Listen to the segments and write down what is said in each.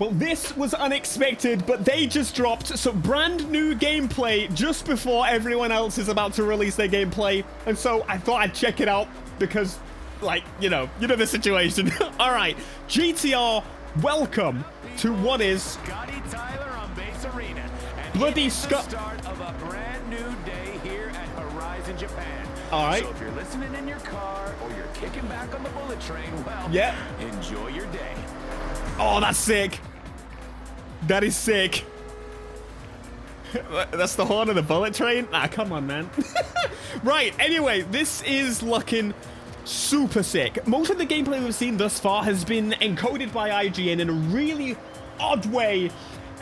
Well, this was unexpected, but they just dropped some brand new gameplay just before everyone else is about to release their gameplay. And so I thought I'd check it out because, like, you know the situation. All right, GTR, welcome to what is Scotty Tyler on Base Arena. And bloody the start of a brand new day here at Horizon Japan. All right. So if you're listening in your car or you're kicking back on the bullet train, well, yeah, enjoy your day. Oh, that's sick. That is sick. That's the horn of the bullet train? Ah, come on, man. Right, anyway, this is looking super sick. Most of the gameplay we've seen thus far has been encoded by IGN in a really odd way.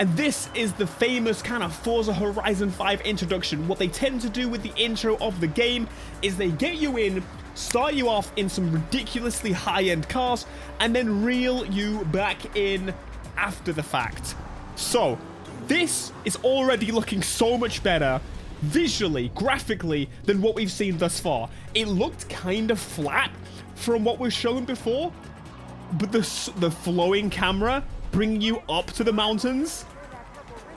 And this is the famous kind of Forza Horizon 5 introduction. What they tend to do with the intro of the game is they get you in, start you off in some ridiculously high-end cars, and then reel you back in after the fact. So, this is already looking so much better visually, graphically, than what we've seen thus far. It looked kind of flat from what was shown before, but the flowing camera bringing you up to the mountains,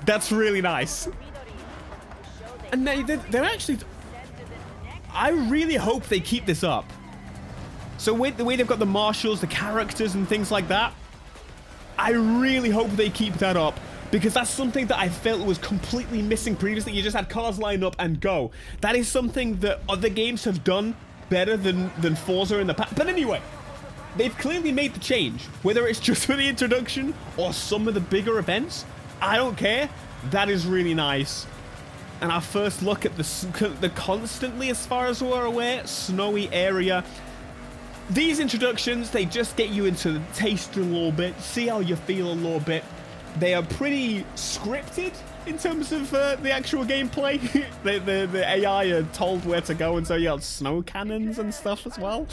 that's really nice. And they're actually... I really hope they keep this up. So with the way they've got the marshals, the characters, and things like that, I really hope they keep that up, because that's something that I felt was completely missing previously. You just had cars line up and go. That is something that other games have done better than Forza in the past. But anyway, they've clearly made the change. Whether it's just for the introduction or some of the bigger events, I don't care. That is really nice. And our first look at the constantly, as far as we're aware, snowy area. These introductions, they just get you into the taste a little bit, see how you feel a little bit. They are pretty scripted in terms of the actual gameplay. the AI are told where to go, and so you got snow cannons and stuff as well.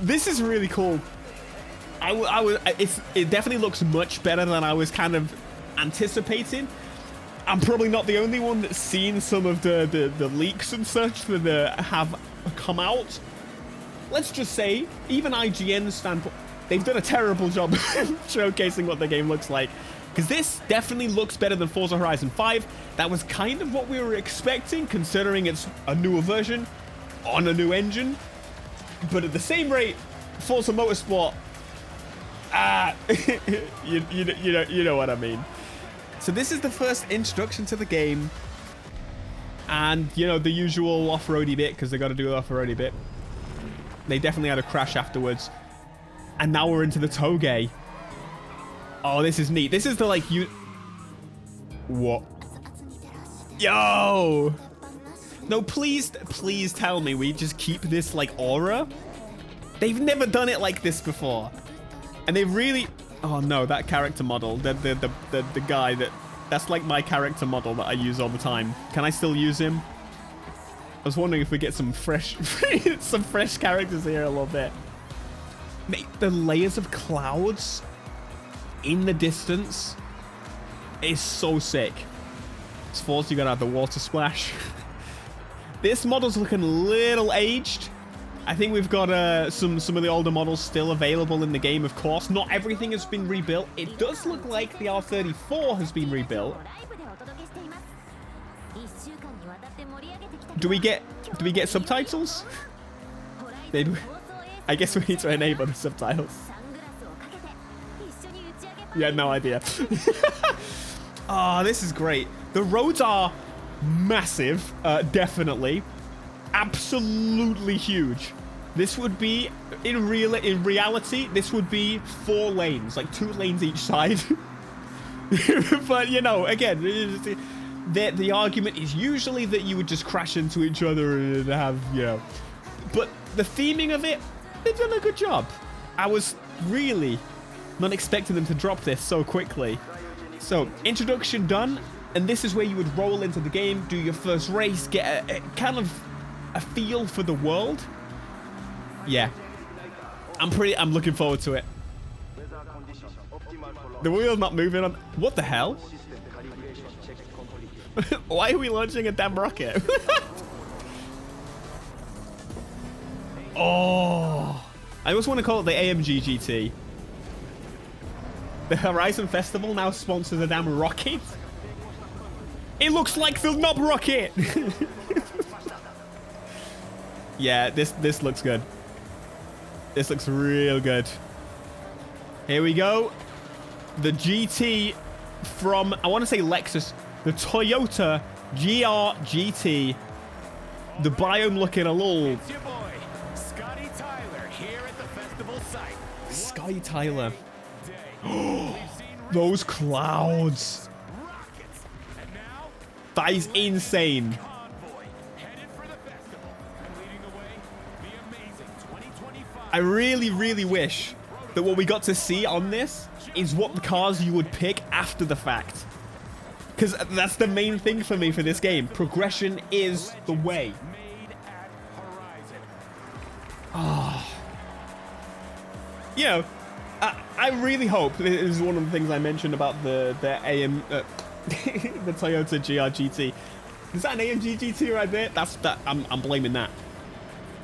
This is really cool. It definitely looks much better than I was kind of anticipating. I'm probably not the only one that's seen some of the leaks and such that have come out. Let's just say, even IGN's standpoint, they've done a terrible job showcasing what the game looks like. Because this definitely looks better than Forza Horizon 5. That was kind of what we were expecting, considering it's a newer version on a new engine. But at the same rate, Forza Motorsport, you know what I mean. So this is the first introduction to the game. And, you know, the usual off-roady bit, because they got to do the off-roady bit. They definitely had a crash afterwards. And now we're into the Toge. Oh, this is neat. This is the, like, What? Yo! No, please tell me we just keep this, like, aura. They've never done it like this before. And they really... Oh, no, that character model. The guy that's, like, my character model that I use all the time. Can I still use him? I was wondering if we get some fresh characters here a little bit. Mate, the layers of clouds in the distance is so sick. It's Forza, you gotta have the water splash. This model's looking a little aged. I think we've got some of the older models still available in the game, of course. Not everything has been rebuilt. It does look like the R34 has been rebuilt. Do we get subtitles? Maybe. I guess we need to enable the subtitles. Yeah, no idea. Oh, this is great. The roads are massive, definitely. Absolutely huge. This would be, in reality, this would be 4 lanes, like 2 lanes each side. But, you know, again, the argument is usually that you would just crash into each other and have, you know. But the theming of it, they've done a good job. I was really not expecting them to drop this so quickly. So, introduction done, and this is where you would roll into the game, do your first race, get a kind of a feel for the world. Yeah. I'm looking forward to it. The wheel's not moving on. What the hell? Why are we launching a damn rocket? Oh. I always want to call it the AMG GT. The Horizon Festival now sponsors a damn rocket. It looks like the knob rocket. Yeah, this looks good. This looks real good. Here we go. The GT from, I want to say Lexus. The Toyota GR GT. The biome looking a little... It's your boy, Scotty Tyler, here at the festival site. Scotty Tyler. Day. Those clouds. Rockets. And now, That is insane. convoy headed for the festival. And leading the way, the amazing 2025. I really, really wish that what we got to see on this is what the cars you would pick after the fact. Because that's the main thing for me for this game. Progression is the way. Made at Horizon. You know, I really hope, this is one of the things I mentioned about the the Toyota GR-GT. Is that an AMG GT right there? I'm blaming that.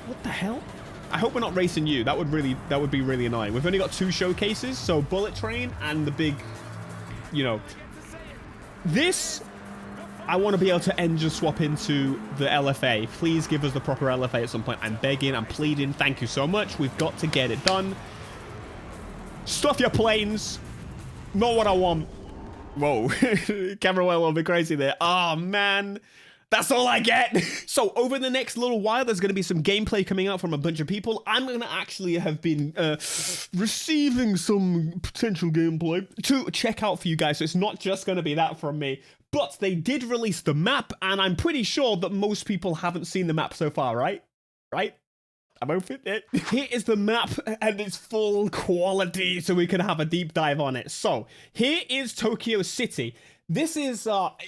What the hell? I hope we're not racing you. That would be really annoying. We've only got 2 showcases, so Bullet Train and the big, you know. This, I want to be able to engine swap into the LFA. Please give us the proper LFA at some point. I'm begging, I'm pleading. Thank you so much. We've got to get it done. Stuff your planes. Not what I want. Whoa. Camera went a little bit crazy there. Oh, man. That's all I get. So over the next little while, there's going to be some gameplay coming out from a bunch of people. I'm going to actually have been receiving some potential gameplay to check out for you guys. So it's not just going to be that from me. But they did release the map, and I'm pretty sure that most people haven't seen the map so far, right? Right? I'm open it. Here is the map and its full quality so we can have a deep dive on it. So here is Tokyo City. This is,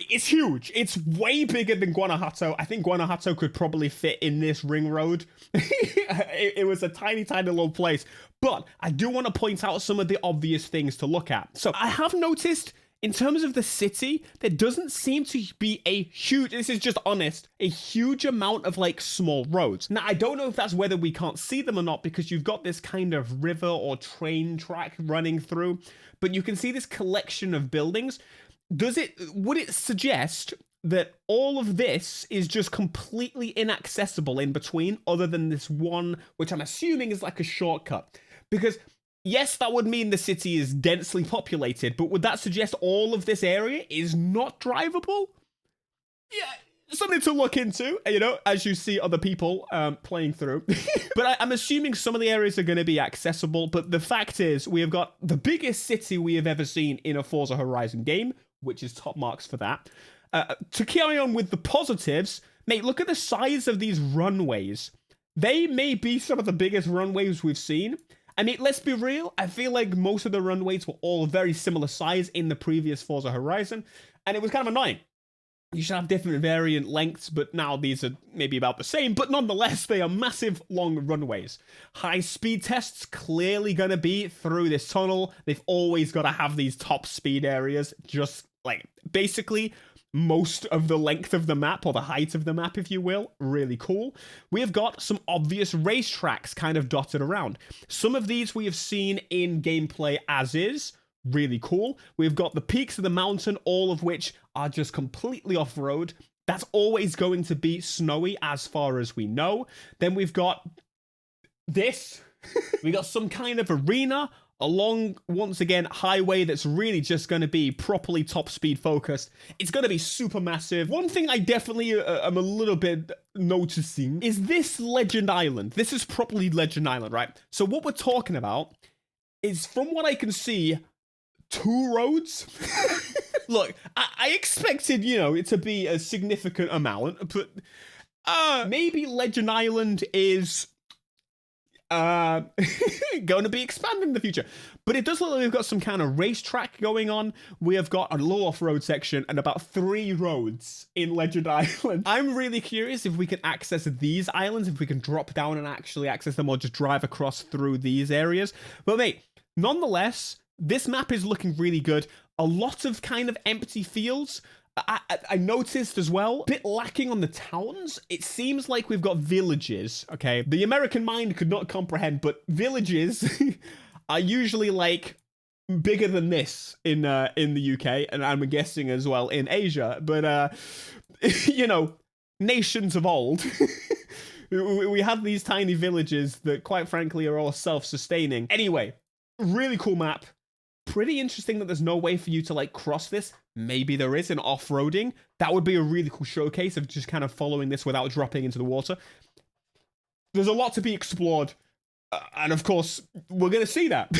it's huge. It's way bigger than Guanajuato. I think Guanajuato could probably fit in this ring road. it was a tiny, tiny little place. But I do want to point out some of the obvious things to look at. So I have noticed, in terms of the city, there doesn't seem to be a huge, this is just honest, a huge amount of like small roads. Now, I don't know if that's whether we can't see them or not because you've got this kind of river or train track running through, but you can see this collection of buildings. Would it suggest that all of this is just completely inaccessible in between other than this one, which I'm assuming is like a shortcut? Because yes, that would mean the city is densely populated, but would that suggest all of this area is not drivable? Yeah, something to look into, you know, as you see other people playing through. But I'm assuming some of the areas are going to be accessible, but the fact is we have got the biggest city we have ever seen in a Forza Horizon game, which is top marks for that. To carry on with the positives, mate, look at the size of these runways. They may be some of the biggest runways we've seen. I mean, let's be real. I feel like most of the runways were all very similar size in the previous Forza Horizon, and it was kind of annoying. You should have different variant lengths, but now these are maybe about the same, but nonetheless, they are massive, long runways. High-speed tests clearly going to be through this tunnel. They've always got to have these top speed areas, just like basically most of the length of the map, or the height of the map, if you will. Really cool. We have got some obvious racetracks kind of dotted around. Some of these we have seen in gameplay as is. Really cool. We've got the peaks of the mountain, all of which are just completely off-road. That's always going to be snowy as far as we know. Then we've got this. We got some kind of arena along, once again, highway that's really just going to be properly top speed focused. It's going to be super massive. One thing I definitely am a little bit noticing is this Legend Island. This is properly Legend Island, right? So what we're talking about is, from what I can see, 2 roads. Look, I expected, you know, it to be a significant amount, but maybe Legend Island is going to be expanded in the future. But it does look like we've got some kind of racetrack going on. We have got a low off-road section and about 3 roads in Legend Island. I'm really curious if we can access these islands, if we can drop down and actually access them, or just drive across through these areas. But mate, nonetheless, this map is looking really good. A lot of kind of empty fields. I noticed as well, a bit lacking on the towns. It seems like we've got villages, okay? The American mind could not comprehend, but villages are usually like bigger than this in the UK, and I'm guessing as well in Asia. But you know, nations of old, we have these tiny villages that, quite frankly, are all self-sustaining. Anyway, really cool map. Pretty interesting that there's no way for you to like cross this. Maybe there is in off-roading. That would be a really cool showcase of just kind of following this without dropping into the water. There's a lot to be explored. And of course, we're going to see that.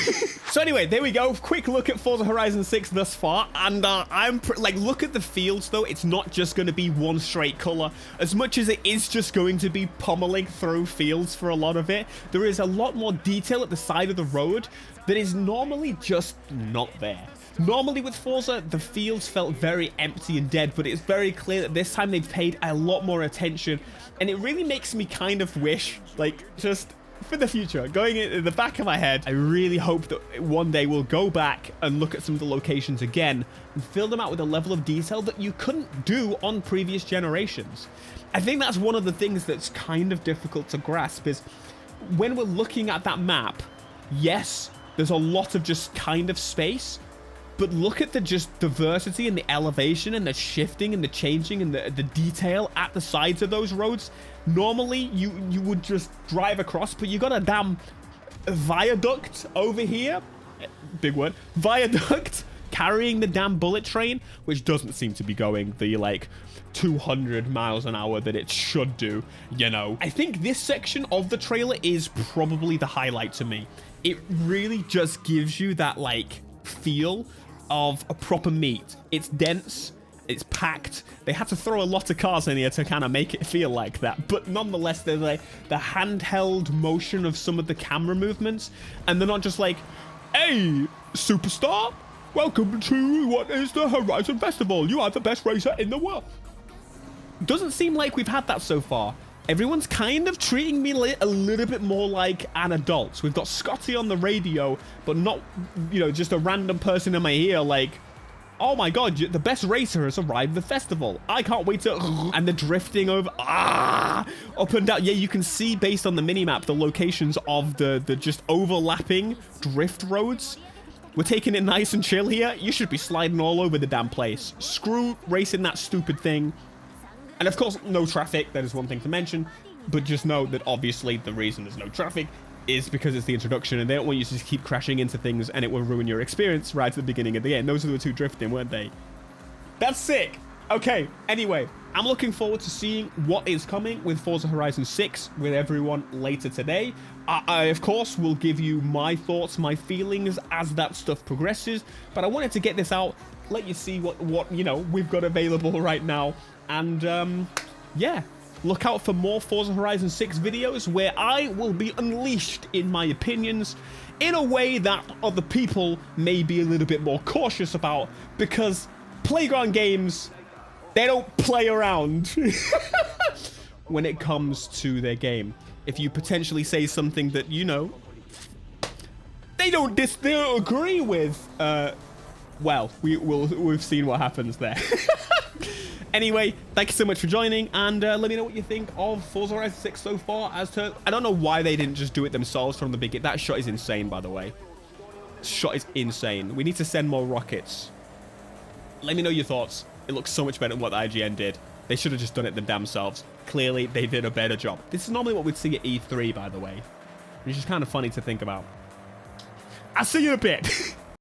So anyway, there we go. Quick look at Forza Horizon 6 thus far. And like, look at the fields though. It's not just going to be one straight color. As much as it is just going to be pummeling through fields for a lot of it, there is a lot more detail at the side of the road that is normally just not there. Normally with Forza, the fields felt very empty and dead, but it's very clear that this time they've paid a lot more attention. And it really makes me kind of wish, like, just for the future, going in the back of my head, I really hope that one day we'll go back and look at some of the locations again and fill them out with a level of detail that you couldn't do on previous generations. I think that's one of the things that's kind of difficult to grasp is when we're looking at that map, yes, there's a lot of just kind of space, but look at the just diversity and the elevation and the shifting and the changing and the detail at the sides of those roads. Normally, you would just drive across, but you got a damn viaduct over here. Big word. Viaduct carrying the damn bullet train, which doesn't seem to be going the, like, 200 miles an hour that it should do, you know. I think this section of the trailer is probably the highlight to me. It really just gives you that, like, feel of a proper meet. It's dense, it's packed. They had to throw a lot of cars in here to kind of make it feel like that, but nonetheless, there's like the handheld motion of some of the camera movements, and they're not just like, hey, superstar, welcome to what is the Horizon Festival. You are the best racer in the world. Doesn't seem like we've had that so far. Everyone's kind of treating me a little bit more like an adult. We've got Scotty on the radio, but not, you know, just a random person in my ear like, oh my god, the best racer has arrived at the festival. I can't wait to... And the drifting over... up and down. Yeah, you can see based on the minimap the locations of the just overlapping drift roads. We're taking it nice and chill here. You should be sliding all over the damn place. Screw racing that stupid thing. And of course, no traffic. That is one thing to mention. But just know that obviously the reason there's no traffic is because it's the introduction and they don't want you to just keep crashing into things and it will ruin your experience right at the beginning of the game. Those are the two drifting, weren't they? That's sick. Okay, anyway, I'm looking forward to seeing what is coming with Forza Horizon 6 with everyone later today. I of course, will give you my thoughts, my feelings as that stuff progresses, but I wanted to get this out, let you see what you know, we've got available right now. And yeah, look out for more Forza Horizon 6 videos where I will be unleashed in my opinions in a way that other people may be a little bit more cautious about, because Playground Games, they don't play around when it comes to their game. If you potentially say something that, you know, they don't agree with, well, we've seen what happens there. Anyway, thank you so much for joining, and let me know what you think of Forza Horizon 6 so far. I don't know why they didn't just do it themselves from the beginning. That shot is insane, by the way. Shot is insane. We need to send more rockets. Let me know your thoughts. It looks so much better than what the IGN did. They should have just done it themselves. Clearly, they did a better job. This is normally what we'd see at E3, by the way, which is kind of funny to think about. I'll see you in a bit.